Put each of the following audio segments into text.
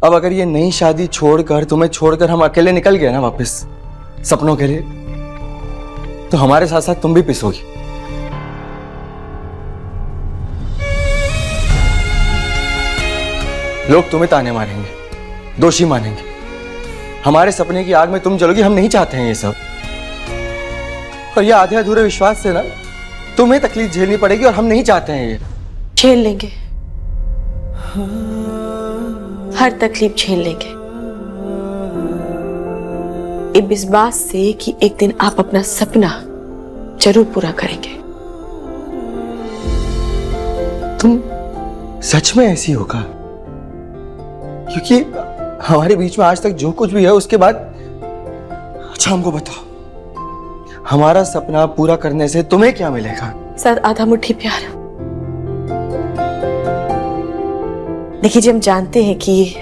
अब अगर ये नई शादी छोड़कर, तुम्हें छोड़कर हम अकेले निकल गए ना वापस सपनों के लिए, तो हमारे साथ साथ तुम भी पिसोगी। लोग तुम्हें ताने मारेंगे, दोषी मानेंगे, हमारे सपने की आग में तुम जलोगी। हम नहीं चाहते हैं ये सब। और ये आधे अधूरे विश्वास से ना तुम्हें तकलीफ झेलनी पड़ेगी, और हम नहीं चाहते हैं ये। झेल लेंगे, हर तकलीफ झेल लेंगे, इस बात से कि एक दिन आप अपना सपना जरूर पूरा करेंगे। तुम सच में ऐसी होगा? क्योंकि हमारे बीच में आज तक जो कुछ भी है उसके बाद, अच्छा हमको बताओ, हमारा सपना पूरा करने से तुम्हें क्या मिलेगा? सर, आधा मुट्ठी प्यार। देखिए जी, हम जानते हैं कि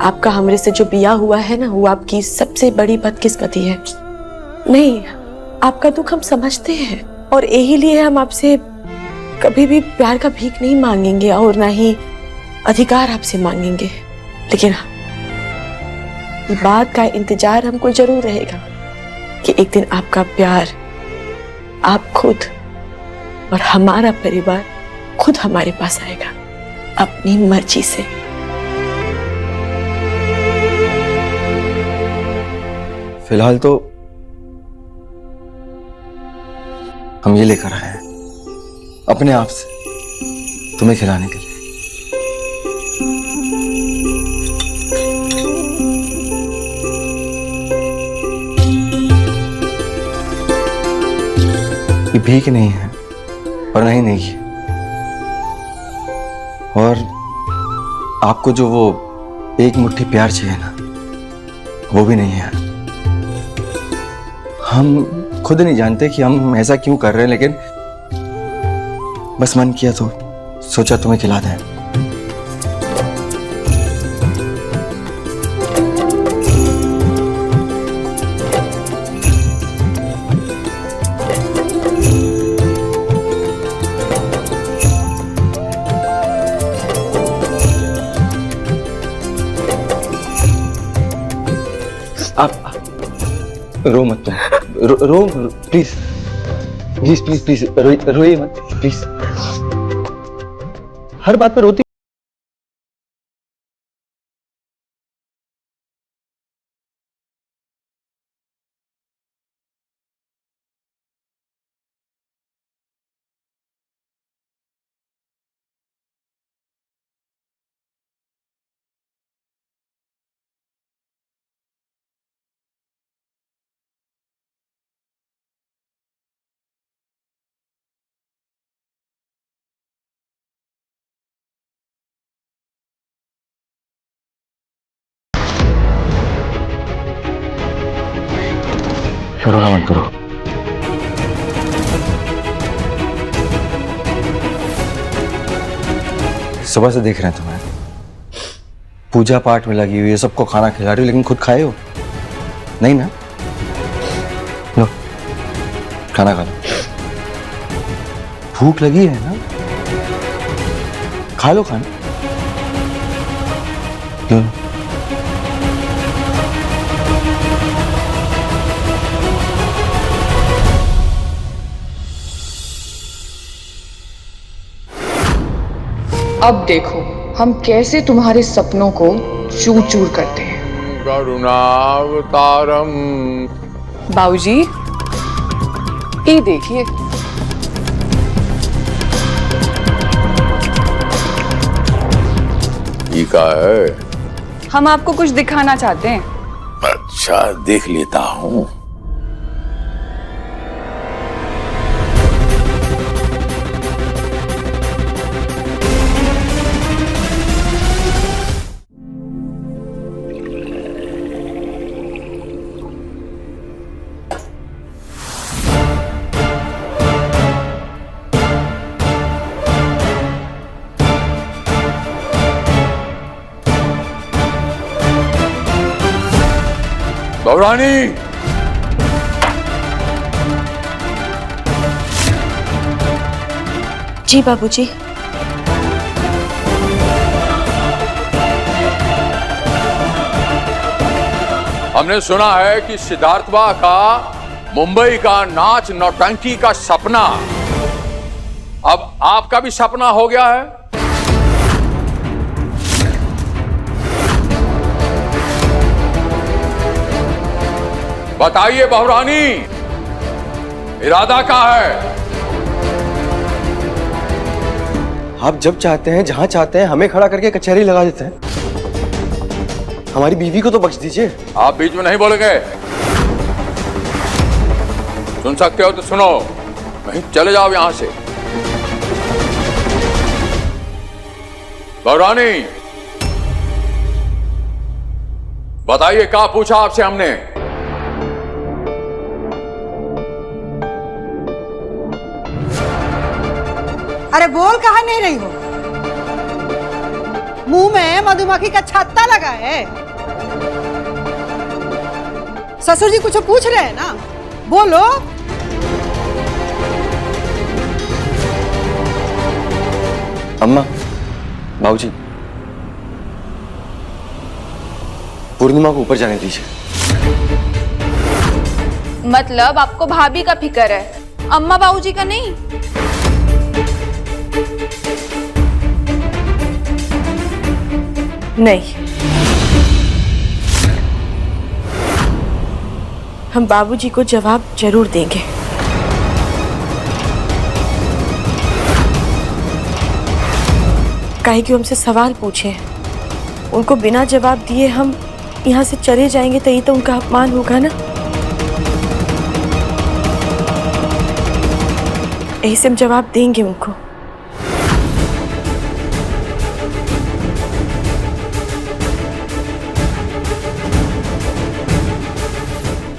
आपका हमरे से जो बिया हुआ है ना, वो आपकी सबसे बड़ी बदकिस्मती है। नहीं, आपका दुख हम समझते हैं, और यही लिए हम आपसे कभी भी प्यार का भीख नहीं मांगेंगे और ना ही अधिकार आपसे मांगेंगे। लेकिन ये बात का इंतजार हमको जरूर रहेगा कि एक दिन आपका प्यार, आप खुद और हमारा परिवार खुद हमारे पास आएगा अपनी मर्जी से। फिलहाल तो हम ये लेकर आए हैं अपने आप से तुम्हें खिलाने के लिए। ये भीख नहीं है और नहीं नहीं, और आपको जो वो एक मुट्ठी प्यार चाहिए ना, वो भी नहीं है। हम खुद नहीं जानते कि हम ऐसा क्यों कर रहे हैं, लेकिन बस मन किया तो सोचा तुम्हें खिला दें। आप रो मत तुम, रो प्लीज प्लीज प्लीज प्लीज, रोइए मत प्लीज। हर बात पर रोती। रोना मत करो। सुबह से देख रहे हैं तुम्हें, पूजा पाठ में लगी हुई है, सबको खाना खिला रही हो, लेकिन खुद खाए हो नहीं ना? लो खाना खा लो, भूख लगी है ना, खा लो खाना। लो अब देखो हम कैसे तुम्हारे सपनों को चूर चूर करते हैं। करुणावतारम। बाबूजी, ये देखिए, ये क्या है? हम आपको कुछ दिखाना चाहते हैं। अच्छा, देख लेता हूँ। रानी, जी बाबूजी। हमने सुना है कि सिद्धार्थवा का मुंबई का नाच नौटंकी का सपना अब आपका भी सपना हो गया है। बताइए बहुरानी, इरादा क्या है? आप जब चाहते हैं, जहां चाहते हैं, हमें खड़ा करके कचहरी लगा देते हैं। हमारी बीवी को तो बख्श दीजिए। आप बीच में नहीं बोलेंगे। सुन सकते हो तो सुनो, नहीं चले जाओ यहां से। बहुरानी, बताइए क्या पूछा आपसे हमने? अरे बोल कहा नहीं रही हो? मुंह में मधुमक्खी का छत्ता लगा है। ससुर जी कुछ पूछ रहे हैं ना, बोलो। अम्मा, बाबूजी, पूर्णिमा को ऊपर जाने दीजिए। मतलब आपको भाभी का फिक्र है, अम्मा बाबूजी का नहीं? नहीं, हम बाबूजी को जवाब जरूर देंगे। काहे कि हमसे सवाल पूछे, उनको बिना जवाब दिए हम यहाँ से चले जाएंगे तो ये तो उनका अपमान होगा ना। यही से हम जवाब देंगे उनको।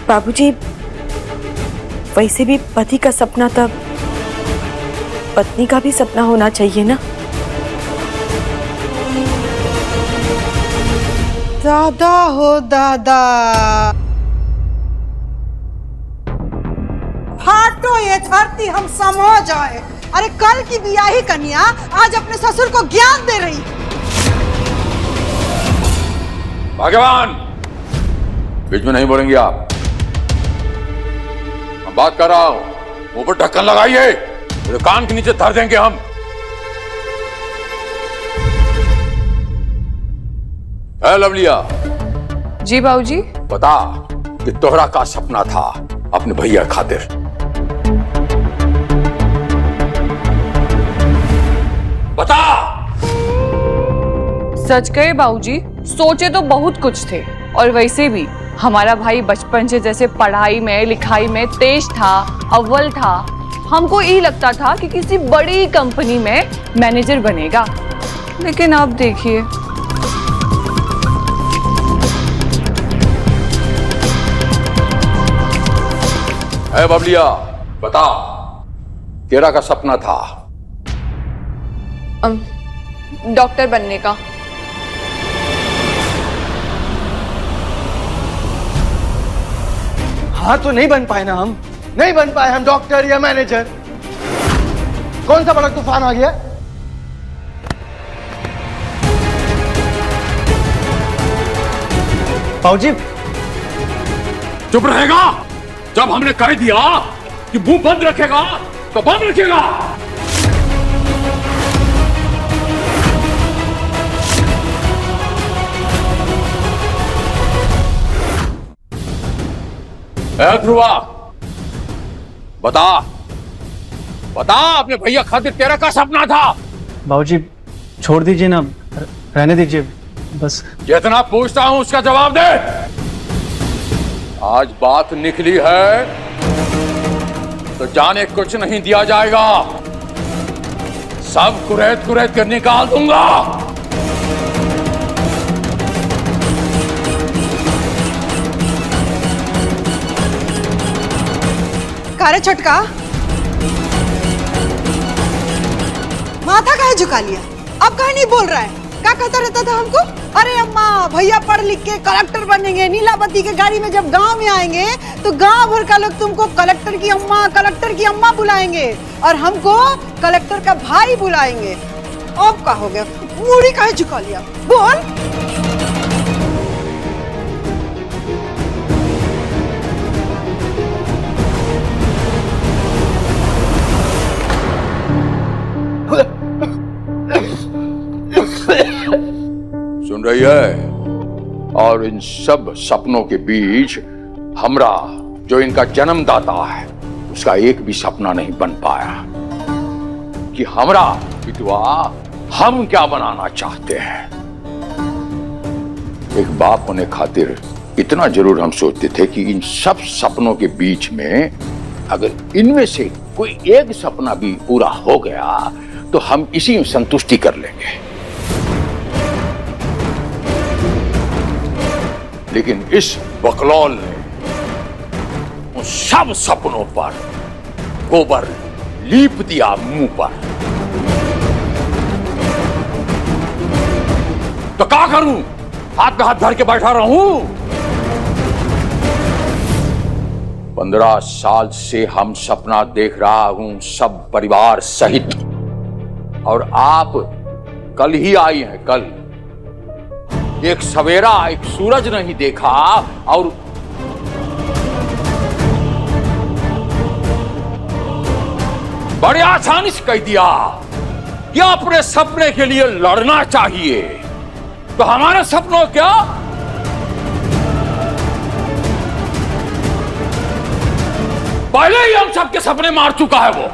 बाबूजी, वैसे भी पति का सपना तब पत्नी का भी सपना होना चाहिए ना। दादा हो दादा, फाटो ये धरती हम समो जाए। अरे कल की बियाही कन्या आज अपने ससुर को ज्ञान दे रही। भगवान, बीच में नहीं बोलेंगे आप। हम बात कर रहा हूं, ऊपर ढक्कन लगाइए, तो कान के नीचे धर देंगे हम। है लवलिया? जी बाबूजी। बता कि तोहरा का सपना था अपने भैया खातिर। बता। सच कहे बाबूजी, सोचे तो बहुत कुछ थे, और वैसे भी हमारा भाई बचपन से जैसे पढ़ाई में लिखाई में तेज था, अव्वल था। हमको यही लगता था कि किसी बड़ी कंपनी में मैनेजर बनेगा, लेकिन अब देखिए। है बबलिया, बता, तेरा का सपना था? डॉक्टर बनने का। हाँ, तो नहीं बन पाए ना, हम नहीं बन पाए, हम डॉक्टर या मैनेजर। कौन सा बड़ा तूफान आ गया? बाबूजी, चुप रहेगा? जब हमने कह दिया कि मुंह बंद रखेगा तो बंद रखेगा। ध्रुवा, बता बता, अपने भैया खातिर तेरा का सपना था? बाबूजी, छोड़ दीजिए ना, रहने दीजिए बस। जितना पूछता हूं उसका जवाब दे। आज बात निकली है तो जाने कुछ नहीं दिया जाएगा, सब कुरैत कुरैत कर निकाल दूंगा। कारे छटका, माथा काहे झुका लिया? अब कहीं नहीं बोल रहा है? क्या कहता रहता था हमको? अरे अम्मा, भैया पढ़ लिख के कलेक्टर बनेंगे, नीलावती के गाड़ी में जब गांव में आएंगे तो गांव भर का लोग तुमको कलेक्टर की अम्मा बुलाएंगे, और हमको कलेक्टर का भाई बुलाएंगे। अब क्या हो गया? मुड़ी काहे झुका लिया? बोल। सुन रही है? और इन सब सपनों के बीच हमरा जो इनका जन्मदाता है उसका एक भी सपना नहीं बन पाया कि हमरा विधवा हम क्या बनाना चाहते हैं। एक बाप होने खातिर इतना जरूर हम सोचते थे कि इन सब सपनों के बीच में अगर इनमें से कोई एक सपना भी पूरा हो गया तो हम इसी में संतुष्टि कर लेंगे। लेकिन इस बकलौल ने उन सब सपनों पर गोबर लीप दिया मुंह पर। तो क्या करूं? हाथ पे हाथ धर के बैठा रहूं? 15 साल से हम सपना देख रहा हूं सब परिवार सहित, और आप कल ही आई हैं। कल एक सवेरा एक सूरज नहीं देखा और बड़े आसानी से कह दिया कि अपने सपने के लिए लड़ना चाहिए। तो हमारे सपनों क्या? पहले ही हम सबके सपने मार चुका है वो।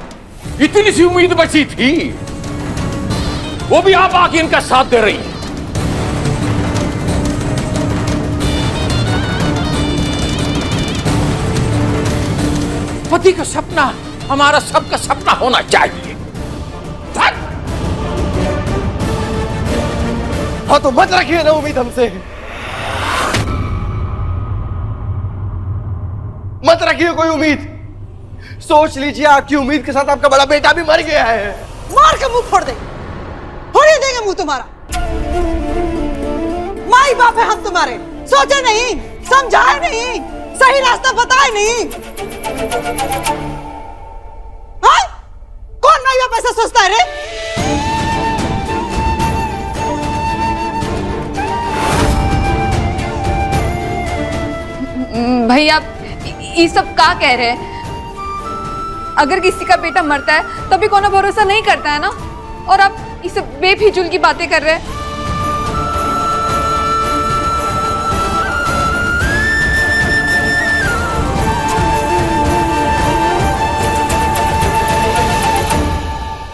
इतनी सी उम्मीद बची थी, वो भी आप आके इनका साथ दे रही हैं। पति का सपना हमारा सबका सपना होना चाहिए। हाँ तो मत रखिए ना उम्मीद हमसे, मत रखिए कोई उम्मीद। सोच लीजिए आपकी उम्मीद के साथ आपका बड़ा बेटा भी मर गया है। मार के मुंह फोड़ दे, फोड़ ही देंगे मुंह तुम्हारा। माई बाप है हम तुम्हारे, सोचे नहीं, समझाए नहीं, सही रास्ता बताए नहीं। हाँ? कौन माई बाप ऐसा सोचता है रे? भैया ये सब का कह रहे हैं? अगर किसी का बेटा मरता है तो भी कोनो भरोसा नहीं करता है ना, और आप ये सब बेफिजूल की बातें कर रहे हैं।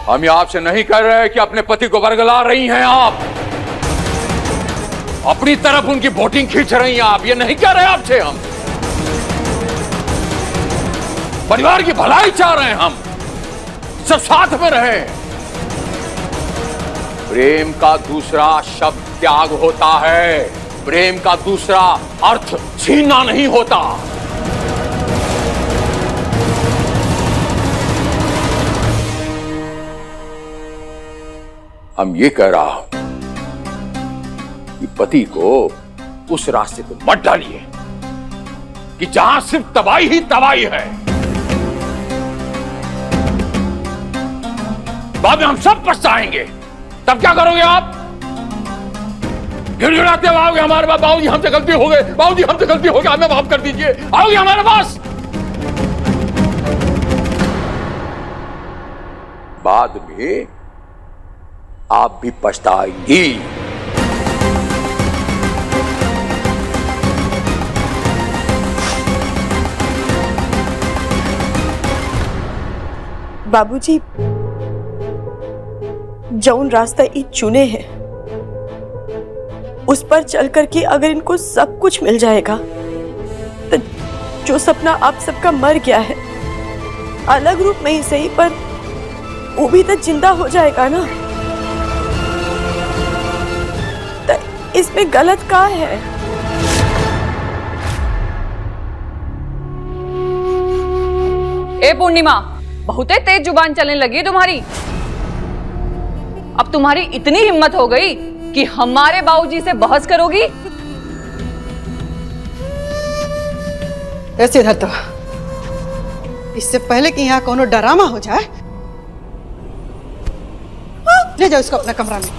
हम ये आपसे नहीं कह रहे कि अपने पति को बरगला रही हैं आप, अपनी तरफ उनकी वोटिंग खींच रही हैं आप, ये नहीं कह रहे आपसे। हम परिवार की भलाई चाह रहे हैं, हम सब साथ में रहे। प्रेम का दूसरा शब्द त्याग होता है, प्रेम का दूसरा अर्थ छीनना नहीं होता। हम ये कह रहा हूं कि पति को उस रास्ते पे मत डालिए कि जहां सिर्फ तबाही ही तबाही है। बाद में हम सब पछताएंगे। तब क्या करोगे आप? गिड़गिड़ाते हुए आओगे हमारे पास, बाबूजी हमसे गलती हो गई, बाबूजी हमसे गलती हो गई, हमें माफ कर दीजिए, आओगे हमारे पास। बाद में आप भी पछताएंगी। बाबूजी, जौन रास्ता ये चुने हैं उस पर चल करके अगर इनको सब कुछ मिल जाएगा तो जो सपना आप सबका मर गया है, अलग रूप में ही सही, पर वो भी तो जिंदा हो जाएगा ना। तो इसमें गलत क्या है? ए पूर्णिमा, बहुत तेज जुबान चलने लगी तुम्हारी। अब तुम्हारी इतनी हिम्मत हो गई कि हमारे बाबूजी से बहस करोगी? ऐसे इधर तो, इससे पहले कि यहाँ कोनो डरामा हो जाए, ले जाओ इसको अपना कमरा में।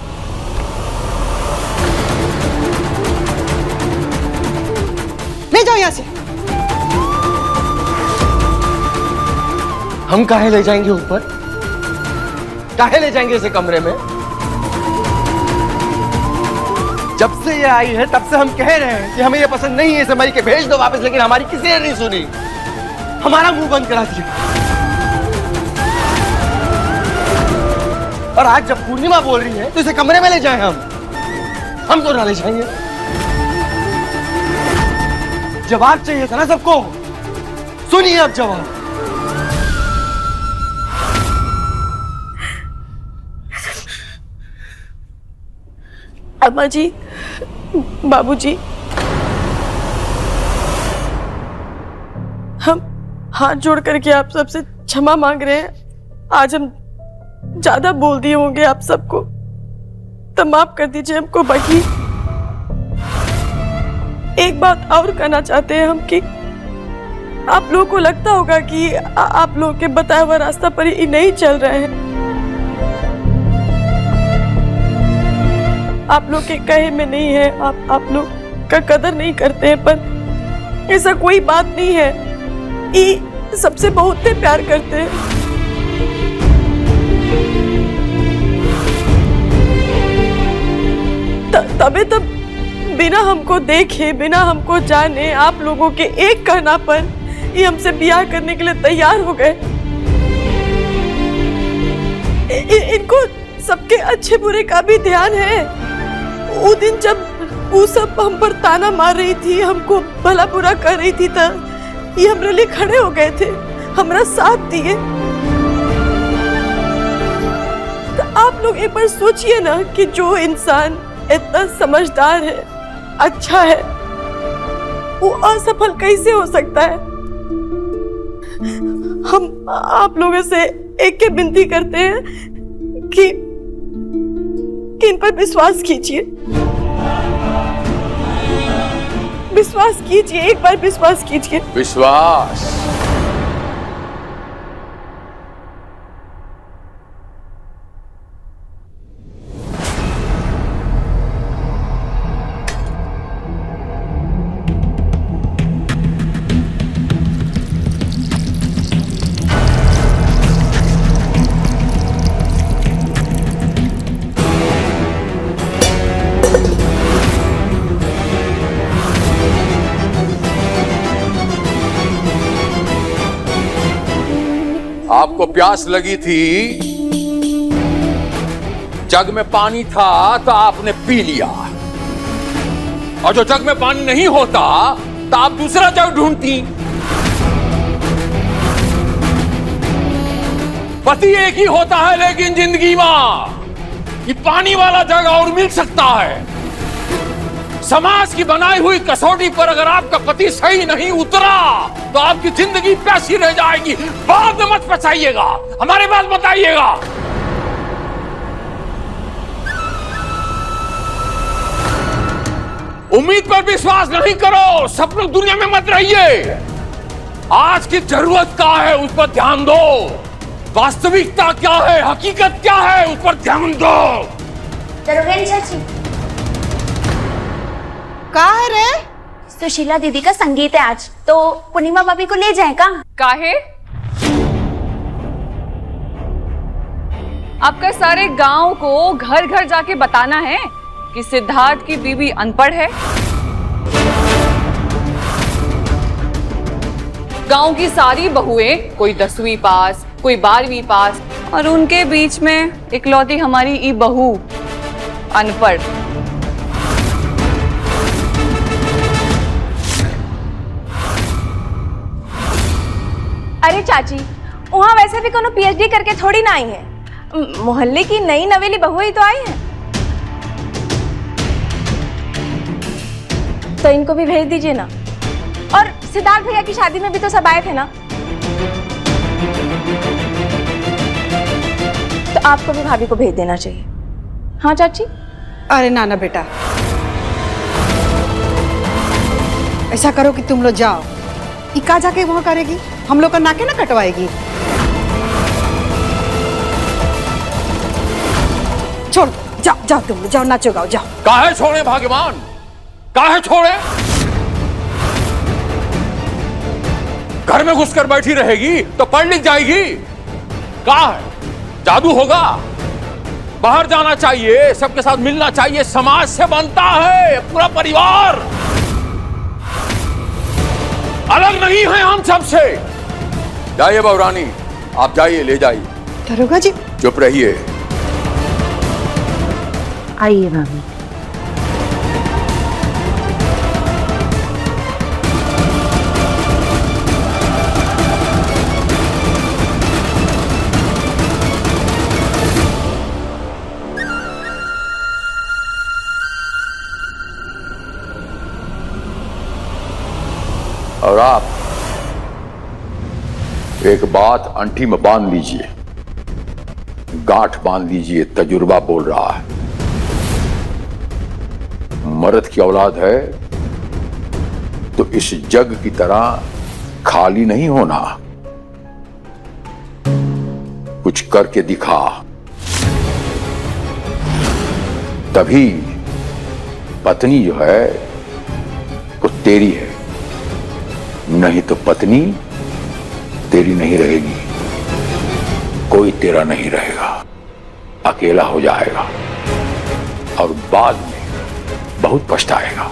ले जाओ यहाँ से। हम काहे ले जाएंगे ऊपर? काहे ले जाएंगे इसे कमरे में? जब से ये आई है तब से हम कह रहे हैं कि हमें ये पसंद नहीं है, इसे मई के भेज दो वापस, लेकिन हमारी किसी ने नहीं सुनी, हमारा मुंह बंद करा दिया। और आज जब पूर्णिमा बोल रही है तो इसे कमरे में ले जाएं हम तो ना ले जाएंगे। जवाब चाहिए था ना सबको, सुनिए अब जवाब। अम्मा जी, बाबूजी, हम हाथ जोड़ करके आप सबसे क्षमा मांग रहे हैं। आज हम ज्यादा बोल दिए होंगे आप सबको, तो माफ कर दीजिए हमको। बाकी एक बात और कहना चाहते हैं हम कि आप लोगों को लगता होगा कि आप लोगों के बताया हुआ रास्ता पर ही नहीं चल रहे हैं, आप लोग के कहे में नहीं है, आप लोग का कदर नहीं करते हैं, पर ऐसा कोई बात नहीं है। ये सबसे बहुत प्यार करते हैं। तबे तब बिना हमको देखे, बिना हमको जाने, आप लोगों के एक कहना पर ये हमसे ब्याह करने के लिए तैयार हो गए। इनको सबके अच्छे बुरे का भी ध्यान है। वो दिन जब वो सब हम पर ताना मार रही थी, हमको भला बुरा कर रही थी, तब ये हमारे लिए खड़े हो गए थे, हमारा साथ दिए। तो आप लोग एक बार सोचिए ना कि जो इंसान इतना समझदार है, अच्छा है, वो असफल कैसे हो सकता है। हम आप लोगों से एक के विनती करते हैं कि इन पर विश्वास कीजिए, विश्वास कीजिए, एक बार विश्वास कीजिए। विश्वास? आपको प्यास लगी थी, जग में पानी था तो आपने पी लिया, और जो जग में पानी नहीं होता तो आप दूसरा जग ढूंढती। पति एक ही होता है, लेकिन जिंदगी में ये पानी वाला जग और मिल सकता है। समाज की बनाई हुई कसौटी पर अगर आपका पति सही नहीं उतरा तो आपकी जिंदगी प्यासी रह जाएगी। बाद में मत पछताइएगा, हमारे पास बताइएगा। उम्मीद पर विश्वास नहीं करो, सब लोग दुनिया में मत रहिए। आज की जरूरत क्या है उस पर ध्यान दो, वास्तविकता क्या है, हकीकत क्या है उस पर ध्यान दो। चाची, का है रे? सुशीला दीदी का संगीत है आज, तो पूर्णिमा भाभी को ले जाए का? काहे? आपका सारे गांव को घर घर जाके बताना है कि सिद्धार्थ की बीवी अनपढ़ है। गांव की सारी बहुएं, कोई 10वीं पास, कोई 12वीं पास, और उनके बीच में इकलौती हमारी ई बहू अनपढ़। अरे चाची, वहाँ वैसे भी कोनो पीएचडी करके थोड़ी ना आई है, मोहल्ले की नई नवेली बहू ही तो आई है। तो इनको भी भेज दीजिए ना। और सिद्धार्थ भैया की शादी में भी तो सब आए थे ना, तो आपको भी भाभी को भेज देना चाहिए। हाँ चाची? अरे ना बेटा, ऐसा करो कि तुम लोग जाओ, इका जाके वहां करेगी, हम लोग का नाके ना कटवाएगी। छोड़, जाओ जाओ, तुम लोग जाओ, नाचो गाओ, जाओ। काहे छोड़े भाग्यवान, काहे छोड़े? घर में घुसकर बैठी रहेगी तो पढ़ लिख जाएगी। क्या है, जादू होगा? बाहर जाना चाहिए, सबके साथ मिलना चाहिए, समाज से बनता है पूरा परिवार। अलग नहीं है हम सबसे। जाइए बहुरानी, आप जाइए, ले जाइए। दरोगा जी, चुप रहिए। आइए भाभी। और आप एक बात अंठी में बांध लीजिए, गांठ बांध लीजिए, तजुर्बा बोल रहा है। मर्द की औलाद है तो इस जग की तरह खाली नहीं होना, कुछ करके दिखा, तभी पत्नी जो है वो तेरी है, नहीं तो पत्नी तेरी नहीं रहेगी, कोई तेरा नहीं रहेगा, अकेला हो जाएगा और बाद में बहुत पछताएगा।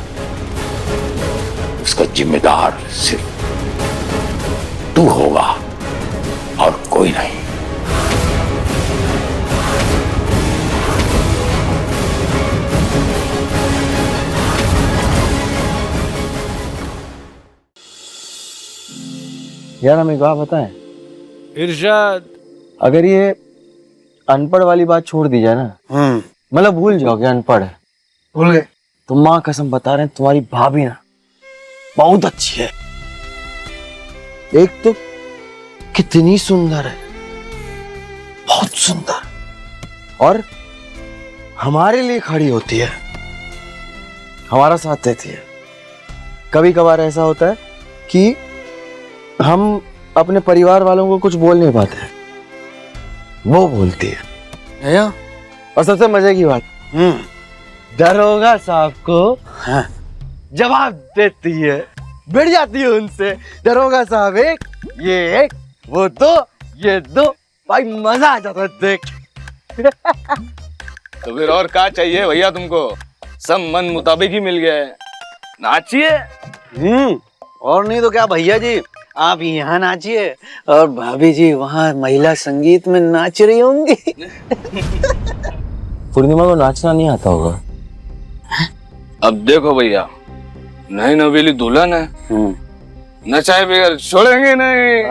उसका जिम्मेदार सिर्फ तू होगा और कोई नहीं। यार हमें एक बात बताएं, इरशाद। अगर ये अनपढ़ वाली बात छोड़ दी जाए ना, मतलब भूल जाओ कि अनपढ़ है, भूल गए, तो माँ कसम बता रहे हैं तुम्हारी भाभी ना बहुत अच्छी है। एक तो कितनी सुंदर है, बहुत सुंदर, और हमारे लिए खड़ी होती है, हमारा साथ देती है। कभी कभार ऐसा होता है कि हम अपने परिवार वालों को कुछ बोल नहीं पाते, वो बोलती है। और सबसे मजे की बात, दरोगा साहब को जवाब देती है, भिड़ जाती है उनसे। दरोगा साहब एक, ये एक, वो दो, ये दो, भाई मजा आ जाता है देख। तो फिर और क्या चाहिए भैया तुमको? सब मन मुताबिक ही मिल गया है, नाचिए। और नहीं तो क्या भैया जी, आप यहाँ नाचिए और भाभी जी वहाँ महिला संगीत में नाच रही होंगी। पूर्णिमा को नाचना नहीं आता होगा। अब देखो भैया, नई नवेली दुल्हन है, नचाए बगैर छोड़ेंगे नहीं।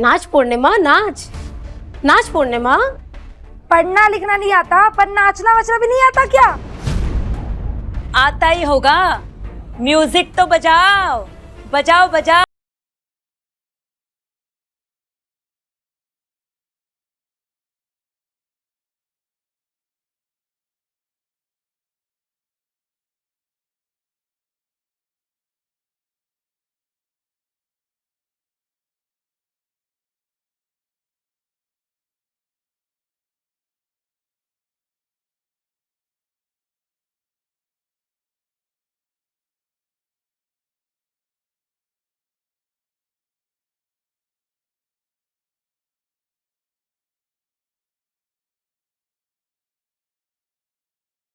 नाच पूर्णिमा, नाच नाच पूर्णिमा। पढ़ना लिखना नहीं आता पर नाचना वाचना भी नहीं आता क्या? आता ही होगा, म्यूजिक तो बजाओ बजाओ बजाओ।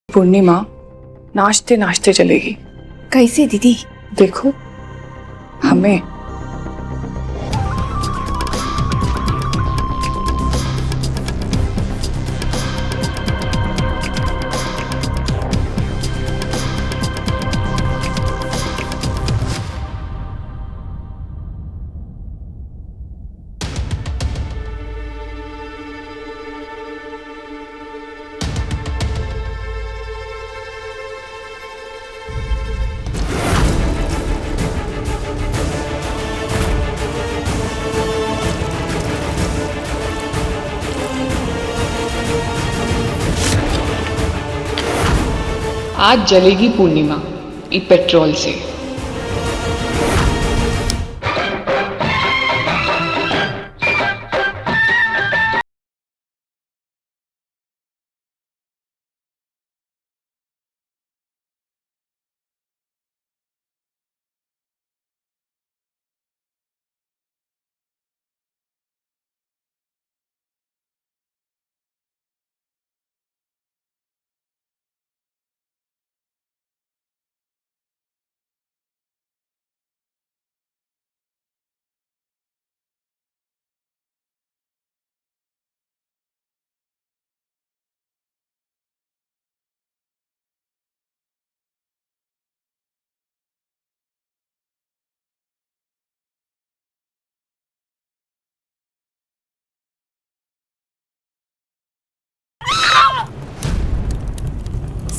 पूर्णिमा नाचते नाचते चलेगी। कैसे दीदी? देखो हमें आज जलेगी पूर्णिमा ई पेट्रोल से।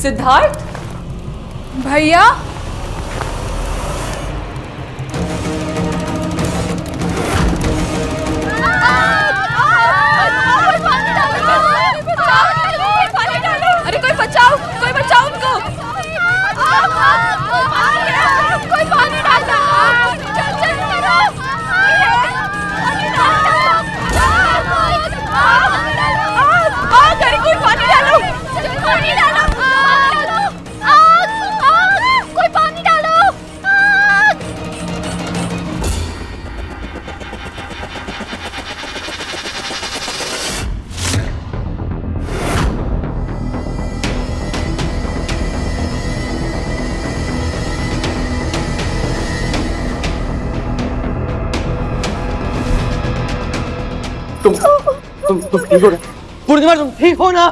सिद्धार्थ भैया अरे कोई बचाओ उनको। कोई पानी डालता कोई पानी डालो। पानी डालो कोई पानी डालो तुम ठीक हो ना? पूर्णिमा तुम ठीक हो ना?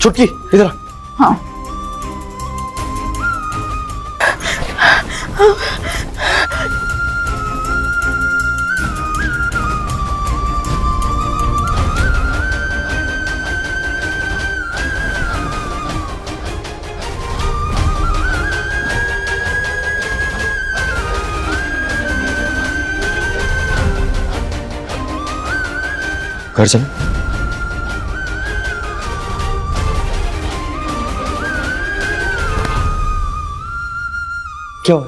छुटकी इधर आ। हाँ घर चल। क्या हुआ?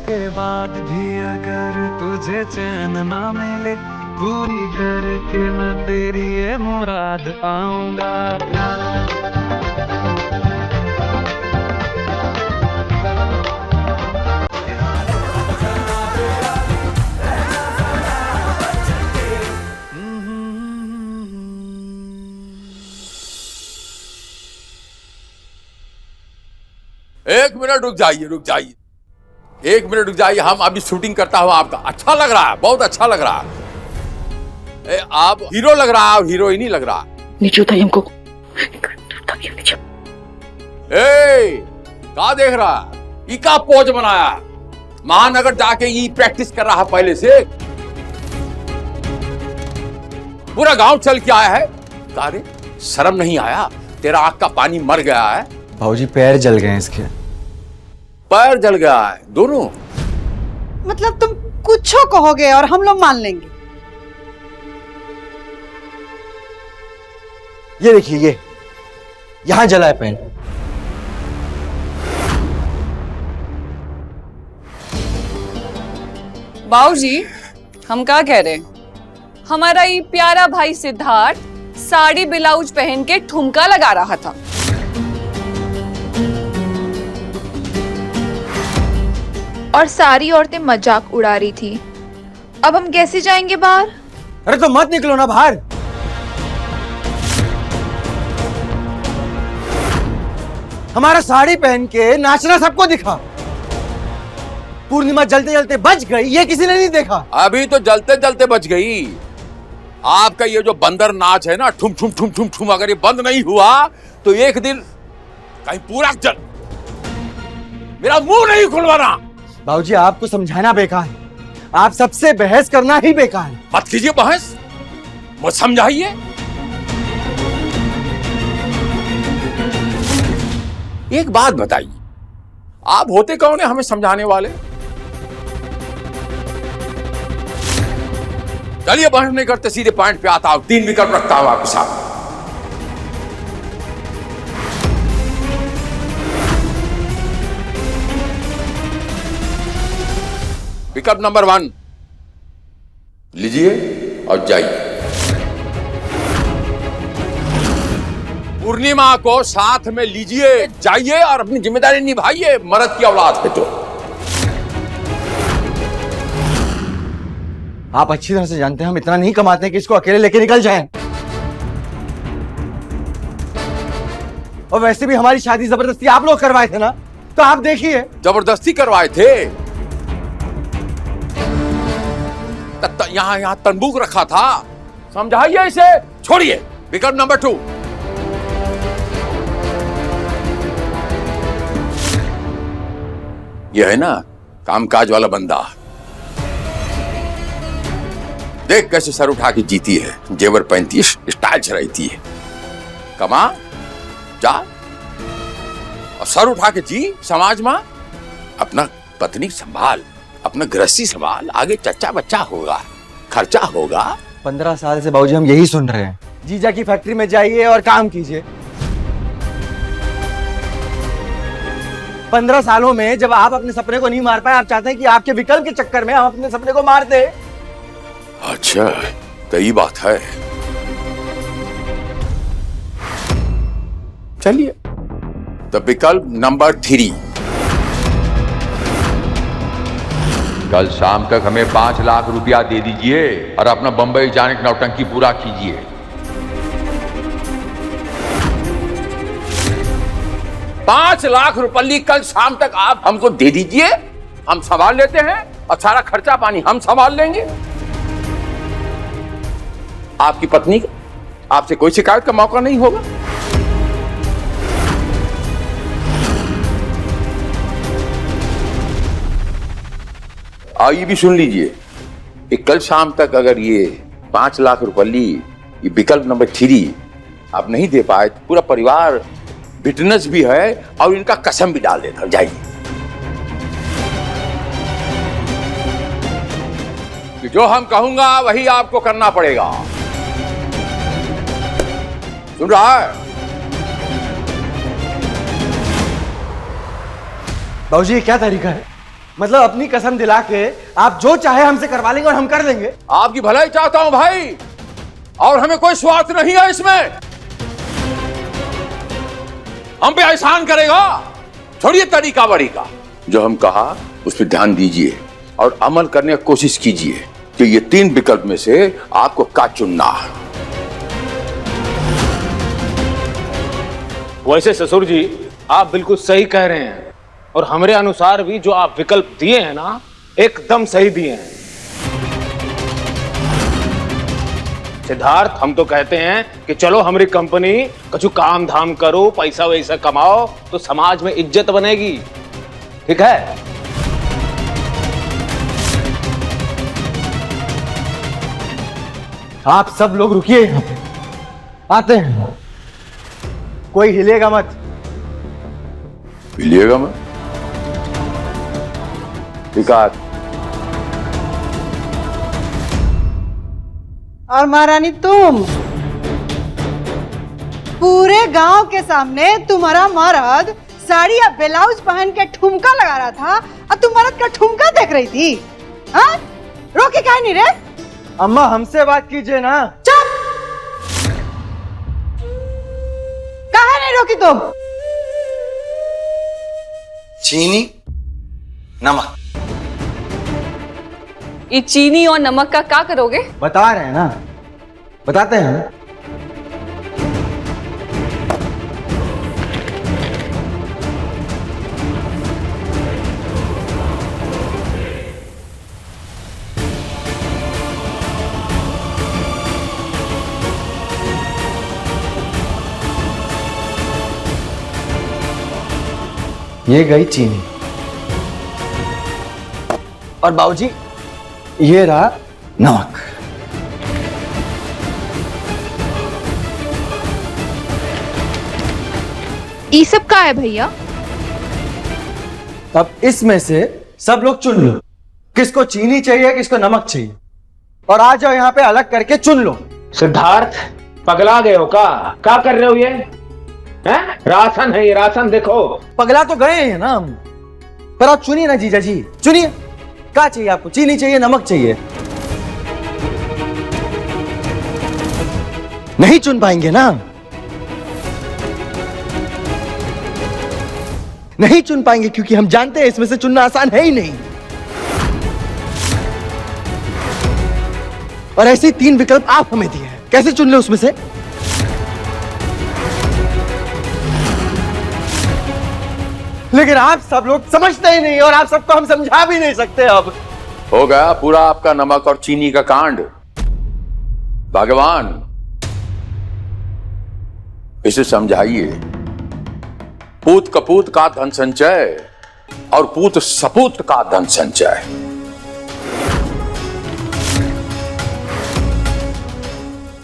के बाद भी अगर तुझे चैन ना मिले पूरी करके मैं तेरी ये मुराद आऊंगा। एक मिनट रुक जाइए, एक मिनट रुक जाइए। हम अभी शूटिंग करता हुआ आपका अच्छा लग रहा है, बहुत अच्छा लग रहा है। आप हीरो लग रहा है, हीरोइन ही लग रहा है। नीचे उतारिए हमको। क्या देख रहा है? इका पोज बनाया, महानगर जाके ये प्रैक्टिस कर रहा है पहले से। पूरा गांव चल के आया है। अरे शर्म नहीं आया? तेरा आंख का पानी मर गया है। भाऊजी पैर जल गए इसके। पैर जल गया है दोनों? मतलब तुम कुछ कहोगे और हम लोग मान लेंगे। ये देखिए, ये यहां जला है पैर। बाबूजी हम क्या कह रहे हैं? हमारा ये प्यारा भाई सिद्धार्थ साड़ी ब्लाउज पहन के ठुमका लगा रहा था। और सारी औरतें मजाक उड़ा रही थी। अब हम कैसे जाएंगे बाहर? अरे तो मत निकलो ना बाहर। हमारा साड़ी पहन के नाचना सबको दिखा। पूर्णिमा जलते जलते बच गई, ये किसी ने नहीं देखा। अभी तो जलते जलते बच गई। आपका ये जो बंदर नाच है ना, ठुम ठुम ठुम ठुम ठुम, अगर ये बंद नहीं हुआ तो एक दिन कहीं पूरा जल। मेरा मुंह नहीं खुलवाना। बाबूजी आपको समझाना बेकार है, आप सबसे बहस करना ही बेकार है। मत कीजिए बहस, मुझे समझाइए। एक बात बताइए, आप होते कौन है हमें समझाने वाले? चलिए बहस नहीं करते, सीधे पॉइंट पे आता हूं। 3 विकल्प रखता हूं आपके साथ। विकल्प नंबर 1 लीजिए और जाइए। पूर्णिमा को साथ में लीजिए, जाइए और अपनी जिम्मेदारी निभाइए, मर्द की औलाद है तो। आप अच्छी तरह से जानते हैं हम इतना नहीं कमाते हैं कि इसको अकेले लेके निकल जाएं। और वैसे भी हमारी शादी जबरदस्ती आप लोग करवाए थे ना, तो आप देखिए। जबरदस्ती करवाए थे? यहां तंबूक रखा था, समझाइए इसे। छोड़िए। विकल्प नंबर 2 यह है ना कामकाज वाला बंदा, देख कैसे सर उठा के जीती है, जेवर पहनती है, स्टाइल से रहती है। कमा जा और सर उठा के जी समाज में। अपना पत्नी संभाल, अपना गृहस्थी संभाल, आगे चच्चा बच्चा होगा, खर्चा होगा। 15 साल से बाबूजी हम यही सुन रहे हैं, जीजा की फैक्ट्री में जाइए और काम कीजिए। 15 सालों में जब आप अपने सपने को नहीं मार पाए, आप चाहते हैं कि आपके विकल्प के चक्कर में हम अपने सपने को मार दे। अच्छा, तो ये बात है। चलिए, तो विकल्प नंबर 3 कल शाम तक हमें 5 लाख रुपया दे दीजिए और अपना बंबई जाने की नौटंकी पूरा कीजिए। 5 लाख रुपये कल शाम तक आप हमको दे दीजिए, हम संभाल लेते हैं और सारा खर्चा पानी हम संभाल लेंगे। आपकी पत्नी को आपसे कोई शिकायत का मौका नहीं होगा। ये भी सुन लीजिए कि कल शाम तक अगर ये 5 लाख रुपये, ये विकल्प नंबर 3 आप नहीं दे पाए तो पूरा परिवार विटनेस भी है और इनका कसम भी डाल देता। जाइए, कि जो हम कहूंगा वही आपको करना पड़ेगा। सुन रहा है? बाबूजी ये क्या तरीका है? मतलब अपनी कसम दिला के आप जो चाहे हमसे करवा लेंगे और हम कर देंगे। आपकी भलाई चाहता हूं भाई, और हमें कोई स्वार्थ नहीं है इसमें। हम पे एहसान करेगा, छोड़िए तरीका बरीका। जो हम कहा उस पर ध्यान दीजिए और अमल करने की कोशिश कीजिए कि ये 3 विकल्प में से आपको क्या चुनना है। वैसे ससुर जी आप बिल्कुल सही कह रहे हैं, और हमारे अनुसार भी जो आप विकल्प दिए हैं ना, एकदम सही दिए हैं। सिद्धार्थ, हम तो कहते हैं कि चलो हमारी कंपनी कछु काम धाम करो, पैसा वैसा कमाओ, तो समाज में इज्जत बनेगी। ठीक है? आप सब लोग रुकिए, यहाँ पे आते हैं। कोई हिलेगा मत। हिलिएगा मत? विकास। और महारानी तुम पूरे गांव के सामने तुम्हारा मर्द साड़ी या ब्लाउज पहन के ठुमका लगा रहा था और तुम मर्द का ठुमका देख रही थी। हाँ? रोके काहे नहीं रे? अम्मा हमसे बात कीजिए ना। चुप! काहे नहीं रोकी तुम? चीनी नमक। ये चीनी और नमक का क्या करोगे? बता रहे हैं ना, बताते हैं। ये गई चीनी और बाबूजी ये रहा नमक। ये सब का है भैया? अब इसमें से सब लोग चुन लो, किसको चीनी चाहिए, किसको नमक चाहिए, और आ जाओ यहाँ पे अलग करके चुन लो। सिद्धार्थ, पगला गए हो क्या कर रहे हो ये? हैं? राशन है ये, राशन देखो। पगला तो गए हैं ना हम, पर आप चुनिए ना जीजा जी, चुनिए। क्या चाहिए आपको? चीनी चाहिए, नमक चाहिए? नहीं चुन पाएंगे ना? नहीं चुन पाएंगे क्योंकि हम जानते हैं इसमें से चुनना आसान है ही नहीं। और ऐसे 3 विकल्प आप हमें दिए हैं, कैसे चुन ले उसमें से? लेकिन आप सब लोग समझते ही नहीं और आप सबको हम समझा भी नहीं सकते। अब हो गया पूरा आपका नमक और चीनी का कांड। भगवान, इसे समझाइए। पूत कपूत का धन संचय और पूत सपूत का धन संचय।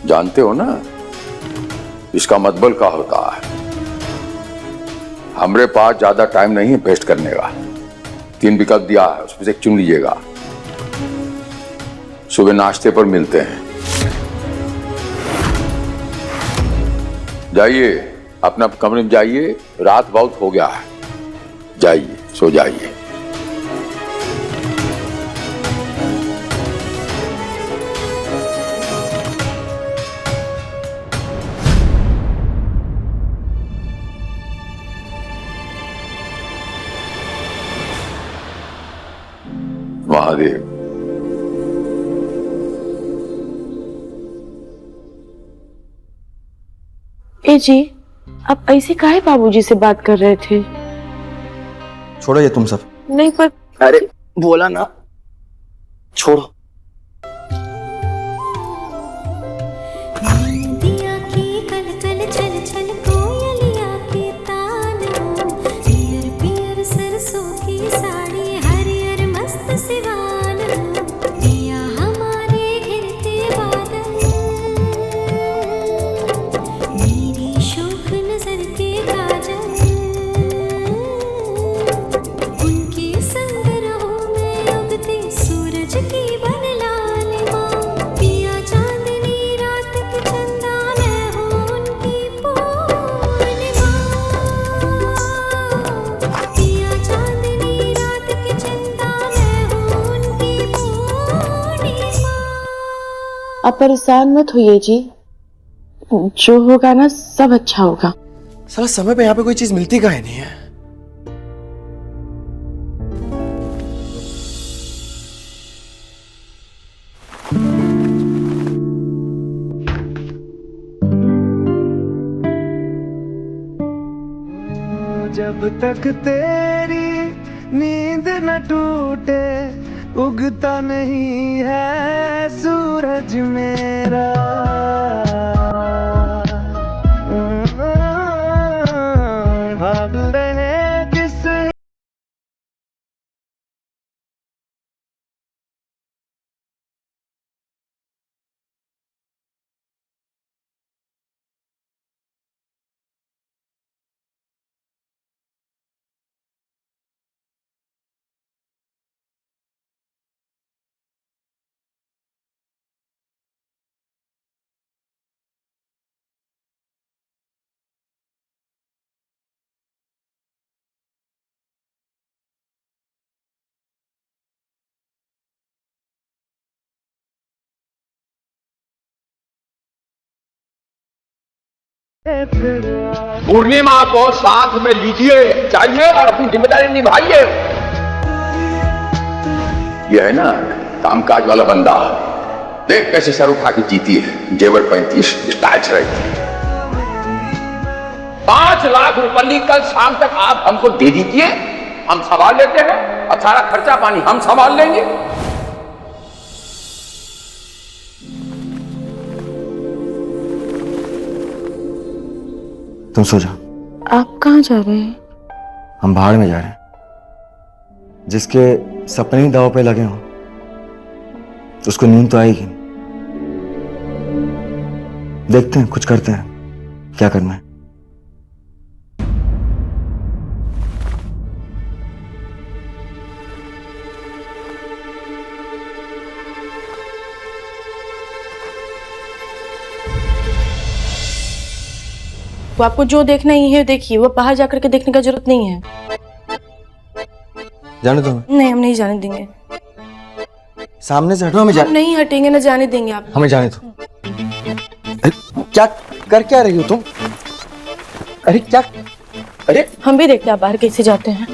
जानते हो ना इसका मतलब क्या होता है? हमरे पास ज्यादा टाइम नहीं है वेस्ट करने का। 3 विकल्प दिया है, उसमें से एक चुन लीजिएगा। सुबह नाश्ते पर मिलते हैं। जाइए अपना कमरे में जाइए, रात बहुत हो गया है। जाइए, सो जाइए। महादेव। ए जी, आप ऐसे काहे बाबूजी से बात कर रहे थे? छोड़ो ये तुम सब। नहीं पर अरे बोला ना, छोड़ो। आप परेशान मत होइए जी, जो होगा ना सब अच्छा होगा। साला समय पे यहाँ पे कोई चीज मिलती काहे नहीं है? जब तक तेरी नींद न टूटे उगता नहीं है सूरज मेरा। भाग रहे किस पूर्णिमा को साथ में लीजिए चाहिए और अपनी जिम्मेदारी निभाइए। यह है ना कामकाज वाला बंदा, देख कैसे सर उठा के जीती है। जेवर 35 स्टाइल से रहती है। 5 लाख रुपये कल शाम तक आप हमको दे दीजिए, हम संभाल लेते हैं और सारा खर्चा पानी हम संभाल लेंगे। तुम सो जाओ। आप कहाँ जा रहे हैं? हम भाड़ में जा रहे हैं। जिसके सपने ही दाव पे लगे हों उसको नींद तो आएगी। देखते हैं, कुछ करते हैं, क्या करना है। वो आपको जो देखना ही है देखिए, वो बाहर जाकर के देखने का जरूरत नहीं है। जाने दो। नहीं, हम नहीं जाने देंगे। सामने से हटो, हमें हम नहीं हटेंगे, न जाने देंगे आप। हमें जाने दो। अरे, क्या कर क्या रही हो तुम? अरे क्या, अरे हम भी देखते हैं आप बाहर कैसे जाते हैं।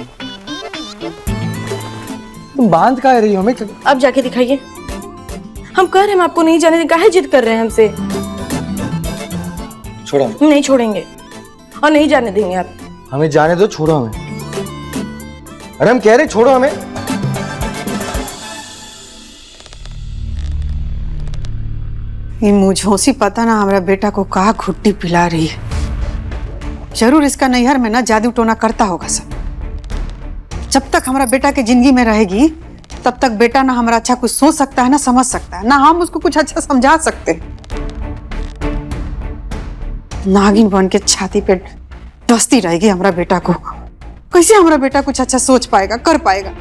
तुम बांध कहाँ रही हो हमें? अब जाके दिखाइए। हम कह रहे हैं हम आपको नहीं जाने देंगे, काहे जिद कर रहे हैं हमसे? छोड़ो, हम नहीं छोड़ेंगे और नहीं जाने देंगे आप। हमें जाने दो, छोड़ो हमें। अरे हम कह रहे छोड़ो हमें। ये मुझोसी पता ना हमारा बेटा को कहा घुट्टी पिला रही है। जरूर इसका नैहर में ना जादू टोना करता होगा सब। जब तक हमारा बेटा की जिंदगी में रहेगी तब तक बेटा ना हमारा अच्छा कुछ सोच सकता है ना समझ सकता है, ना हम उसको कुछ अच्छा समझा सकते हैं। नागिन बन के छाती पे डसती रहेगी हमारा बेटा को। कैसे हमारा बेटा कुछ अच्छा सोच पाएगा, कर पाएगा?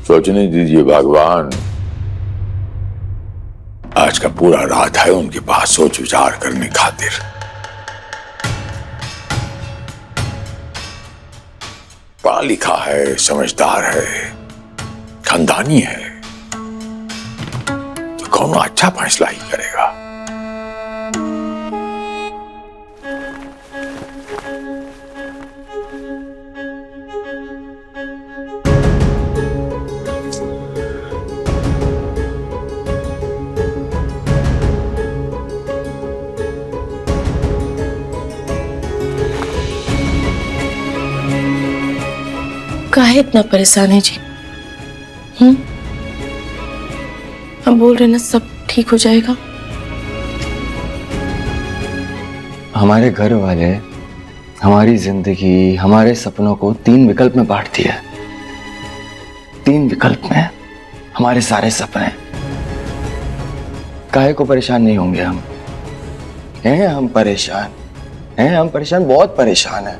सोचने दीजिए भगवान। आज का पूरा रात है उनके पास सोच विचार करने खातिर। पढ़ा लिखा है, समझदार है, खानदानी है, तो कौन अच्छा फैसला ही करेगा। काहे इतना परेशान है जी? हम बोल रहे ना सब ठीक हो जाएगा। हमारे घर वाले हमारी जिंदगी, हमारे सपनों को 3 विकल्प में बांट दिया। 3 विकल्प में हमारे सारे सपने। काहे को परेशान नहीं होंगे हम? हैं हम परेशान, हैं हम परेशान, बहुत परेशान हैं।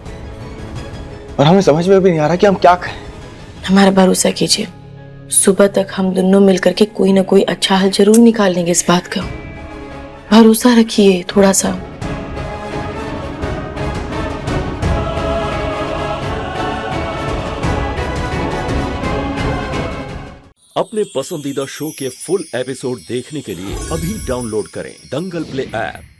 और हमें समझ में भी नहीं आ रहा कि हम क्या करें। हमारा भरोसा कीजिए, सुबह तक हम दोनों मिलकर के कोई ना कोई अच्छा हल जरूर निकाल लेंगे इस बात का। भरोसा रखिए थोड़ा सा। अपने पसंदीदा शो के फुल एपिसोड देखने के लिए अभी डाउनलोड करें दंगल प्ले ऐप।